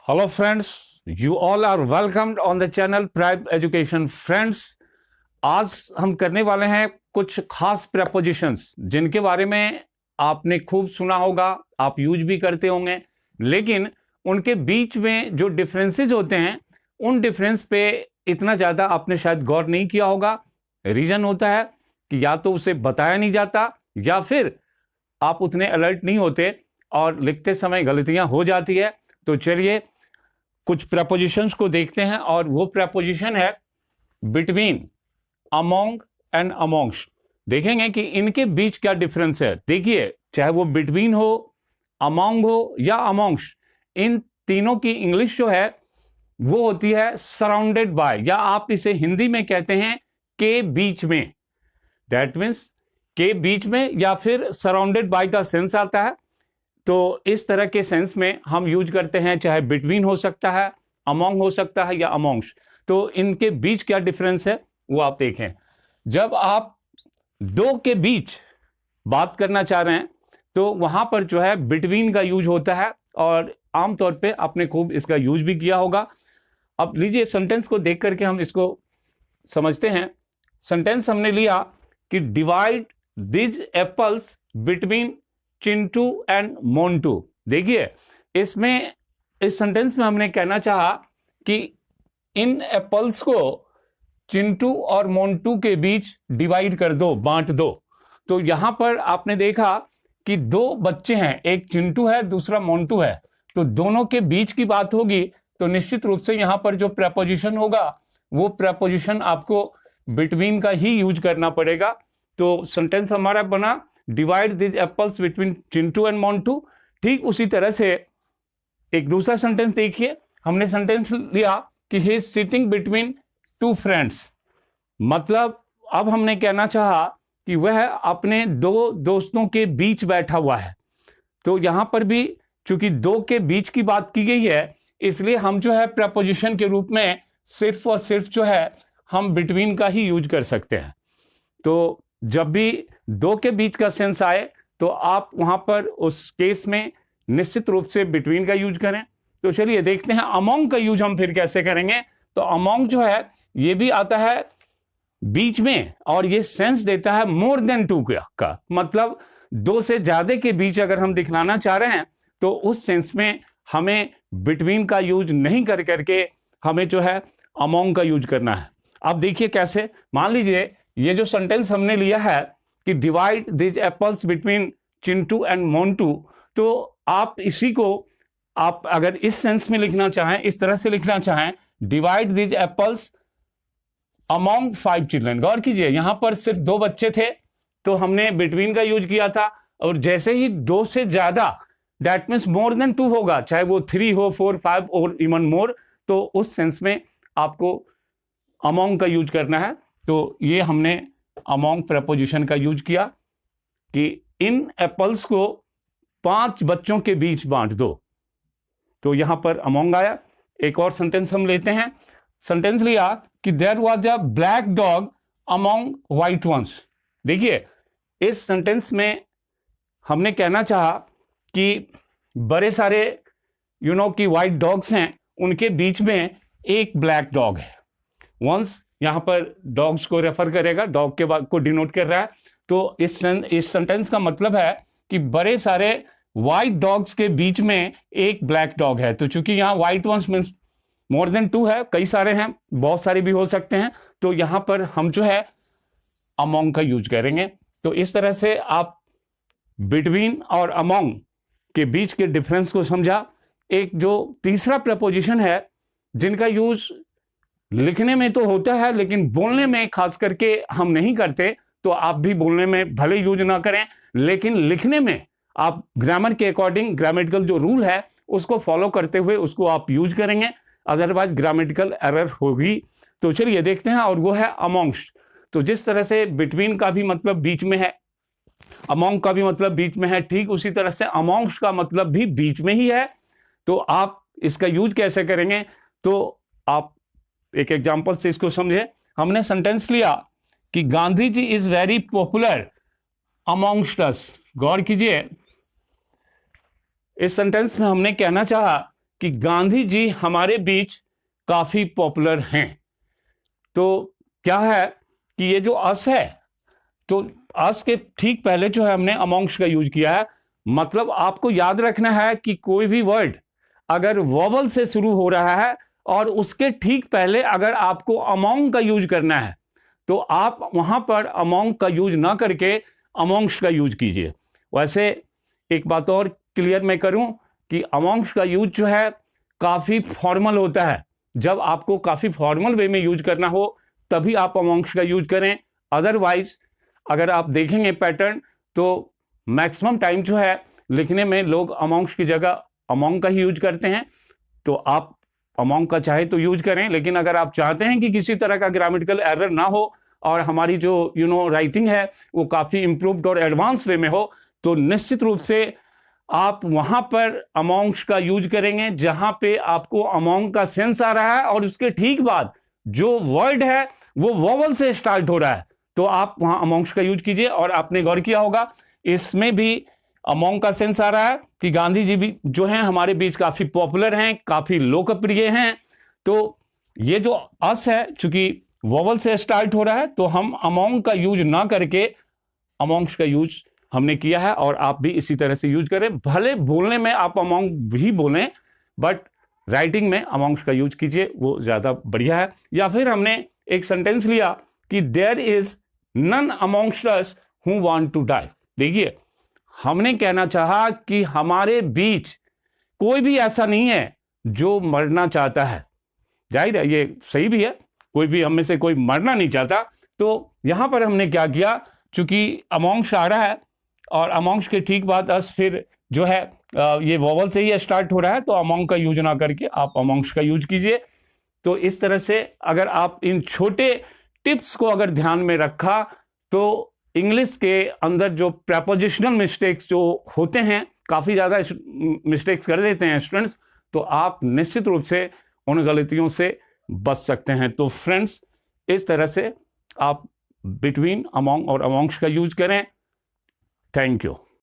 Hello friends, you all are welcomed on the channel Prime Education Friends। आज हम करने वाले हैं कुछ खास प्रपोजिशंस जिनके बारे में आपने खूब सुना होगा, आप यूज भी करते होंगे, लेकिन उनके बीच में जो डिफरेंसेस होते हैं उन डिफरेंस पे इतना ज़्यादा आपने शायद गौर नहीं किया होगा। रीज़न होता है कि या तो उसे बताया नहीं जाता या फिर आप उतने अलर्ट नहीं होते और लिखते समय गलतियां हो जाती है। तो चलिए कुछ प्रपोजिशंस को देखते हैं और वो प्रपोजिशन है बिटवीन, अमोंग एंड अमोंग्स। देखेंगे कि इनके बीच क्या डिफरेंस है। देखिए, चाहे वो बिटवीन हो, अमोंग हो या अमोंग्स, इन तीनों की इंग्लिश जो है वो होती है सराउंडेड बाय, या आप इसे हिंदी में कहते हैं के बीच में। दैट मीन्स के बीच में या फिर सराउंडेड बाय का सेंस आता है। तो इस तरह के सेंस में हम यूज करते हैं, चाहे बिटवीन हो सकता है, अमोंग हो सकता है या अमोंग्स। तो इनके बीच क्या डिफरेंस है वो आप देखें। जब आप दो के बीच बात करना चाह रहे हैं तो वहां पर जो है बिटवीन का यूज होता है और आमतौर पे आपने खूब इसका यूज भी किया होगा। अब लीजिए सेंटेंस को देख करके हम इसको समझते हैं। सेंटेंस हमने लिया कि divide these apples between Chintu and Montu. देखिए, इसमें इस सेंटेंस में हमने कहना चाहा कि इन एप्पल्स को चिंटू और मोंटू के बीच डिवाइड कर दो, बांट दो। तो यहां पर आपने देखा कि दो बच्चे हैं, एक चिंटू है दूसरा मोंटू है, तो दोनों के बीच की बात होगी तो निश्चित रूप से यहां पर जो प्रपोजिशन होगा वो प्रपोजिशन आपको बिटवीन का ही यूज करना पड़ेगा। तो सेंटेंस हमारा बना divide this apples between Chintu and Montu. ठीक उसी तरह से एक दूसरा सेंटेंस देखिए। हमने सेंटेंस लिया कि he is sitting between two friends. मतलब अब हमने कहना चाहा कि वह अपने दो दोस्तों के बीच बैठा हुआ है। तो यहां पर भी चूंकि दो के बीच की बात की गई है, इसलिए हम जो है प्रपोजिशन के रूप में सिर्फ और सिर्फ जो है हम बिटवीन का ही यूज कर सकते हैं। तो जब भी दो के बीच का सेंस आए तो आप वहां पर उस केस में निश्चित रूप से बिटवीन का यूज करें। तो चलिए देखते हैं अमोंग का यूज हम फिर कैसे करेंगे। तो अमोंग जो है ये भी आता है बीच में और ये सेंस देता है मोर देन टू का, मतलब दो से ज्यादा के बीच अगर हम दिखलाना चाह रहे हैं तो उस सेंस में हमें बिटवीन का यूज नहीं कर करके हमें जो है अमोंग का यूज करना है। अब देखिए कैसे। मान लीजिए ये जो सेंटेंस हमने लिया है कि divide this apples between Chintu and Montu, तो आप इसी को आप अगर इस सेंस में लिखना चाहें, इस तरह से लिखना चाहें, divide this apples among 5 children. गौर कीजिए यहां पर सिर्फ दो बच्चे थे तो हमने बिटवीन का यूज किया था, और जैसे ही दो से ज्यादा दैट मीन्स मोर देन 2 होगा, चाहे वो 3 हो, 4, 5 और इवन मोर, तो उस सेंस में आपको अमोंग का यूज करना है। तो ये हमने अमोंग प्रपोजिशन का यूज किया कि इन एप्पल्स को 5 बच्चों के बीच बांट दो। तो यहां पर अमोंग आया। एक और सेंटेंस हम लेते हैं। सेंटेंस लिया कि there was a black dog among white ones. देखिए, इस सेंटेंस में हमने कहना चाहा कि बड़े सारे कि व्हाइट डॉग्स हैं, उनके बीच में एक ब्लैक डॉग है। वंस यहां पर डॉग्स को रेफर करेगा, डॉग के बाद को डिनोट कर रहा है। तो इस सेंटेंस का मतलब है कि बड़े सारे व्हाइट डॉग्स के बीच में एक ब्लैक डॉग है। तो चूंकि यहां white ones means more than 2 है, कई सारे हैं, बहुत सारे भी हो सकते हैं, तो यहां पर हम जो है अमोंग का यूज करेंगे। तो इस तरह से आप बिटवीन और अमोंग के बीच के डिफरेंस को समझा। एक जो तीसरा प्रपोजिशन है जिनका यूज लिखने में तो होता है लेकिन बोलने में खास करके हम नहीं करते, तो आप भी बोलने में भले यूज ना करें लेकिन लिखने में आप ग्रामर के अकॉर्डिंग ग्रामेटिकल जो रूल है उसको फॉलो करते हुए उसको आप यूज करेंगे, अदरवाइज ग्रामेटिकल एरर होगी। तो चलिए देखते हैं, और वो है अमोंग्स। तो जिस तरह से बिटवीन का भी मतलब बीच में है, अमोंग का भी मतलब बीच में है, ठीक उसी तरह से अमोंग्स का मतलब भी बीच में ही है। तो आप इसका यूज कैसे करेंगे, तो आप एक एग्जांपल से इसको समझे। हमने सेंटेंस लिया कि Gandhi ji is very popular amongst अस। गौर कीजिए, इस सेंटेंस में हमने कहना चाहा कि गांधी जी हमारे बीच काफी पॉपुलर हैं। तो क्या है कि ये जो अस है, तो अस के ठीक पहले जो है हमने अमोंग्स का यूज किया है। मतलब आपको याद रखना है कि कोई भी वर्ड अगर वोवल से शुरू हो रहा है और उसके ठीक पहले अगर आपको अमोंग का यूज करना है, तो आप वहां पर अमोंग का यूज ना करके अमोंग्स का यूज कीजिए। वैसे एक बात और क्लियर मैं करूं कि अमोंग्स का यूज जो है काफी फॉर्मल होता है। जब आपको काफी फॉर्मल वे में यूज करना हो तभी आप अमोंग्स का यूज करें। अदरवाइज अगर आप देखेंगे पैटर्न, तो मैक्सिमम टाइम जो है लिखने में लोग अमोंग्स की जगह अमोंग का ही यूज करते हैं। तो आप अमोंग का चाहे तो यूज करें, लेकिन अगर आप चाहते हैं कि किसी तरह का ग्रामेटिकल एरर ना हो और हमारी जो राइटिंग है वो काफी इंप्रूव्ड और एडवांस वे में हो, तो निश्चित रूप से आप वहां पर अमोंग्स का यूज करेंगे जहां पे आपको अमोंग का सेंस आ रहा है और उसके ठीक बाद जो वर्ड है वो वोवल से स्टार्ट हो रहा है, तो आप वहां अमोंग्स का यूज कीजिए। और आपने गौर किया होगा इसमें भी अमोंग का सेंस आ रहा है कि गांधी जी भी जो हैं हमारे बीच काफी पॉपुलर हैं, काफी लोकप्रिय हैं। तो ये जो अस है चूंकि वोवल से स्टार्ट हो रहा है, तो हम अमोंग का यूज ना करके अमोंग्स का यूज हमने किया है, और आप भी इसी तरह से यूज करें। भले बोलने में आप अमोंग भी बोलें, बट राइटिंग में अमोंग्स का यूज कीजिए, वो ज्यादा बढ़िया है। या फिर हमने एक सेंटेंस लिया कि there is none amongst us who want to die. देखिए, हमने कहना चाहा कि हमारे बीच कोई भी ऐसा नहीं है जो मरना चाहता है। जाहिर है ये सही भी है, कोई भी हम में से कोई मरना नहीं चाहता। तो यहां पर हमने क्या किया, चूंकि अमोंग्स आ रहा है और अमोंग्स के ठीक बाद अस फिर जो है ये वोवल से ही स्टार्ट हो रहा है, तो अमोंग का यूज ना करके आप अमोंग्स का यूज कीजिए। तो इस तरह से अगर आप इन छोटे टिप्स को अगर ध्यान में रखा, तो इंग्लिश के अंदर जो प्रेपोजिशनल मिस्टेक्स जो होते हैं, काफी ज्यादा मिस्टेक्स कर देते हैं स्टूडेंट्स, तो आप निश्चित रूप से उन गलतियों से बच सकते हैं। तो फ्रेंड्स, इस तरह से आप बिटवीन, अमोंग और अमोंग्स का यूज करें। Thank you.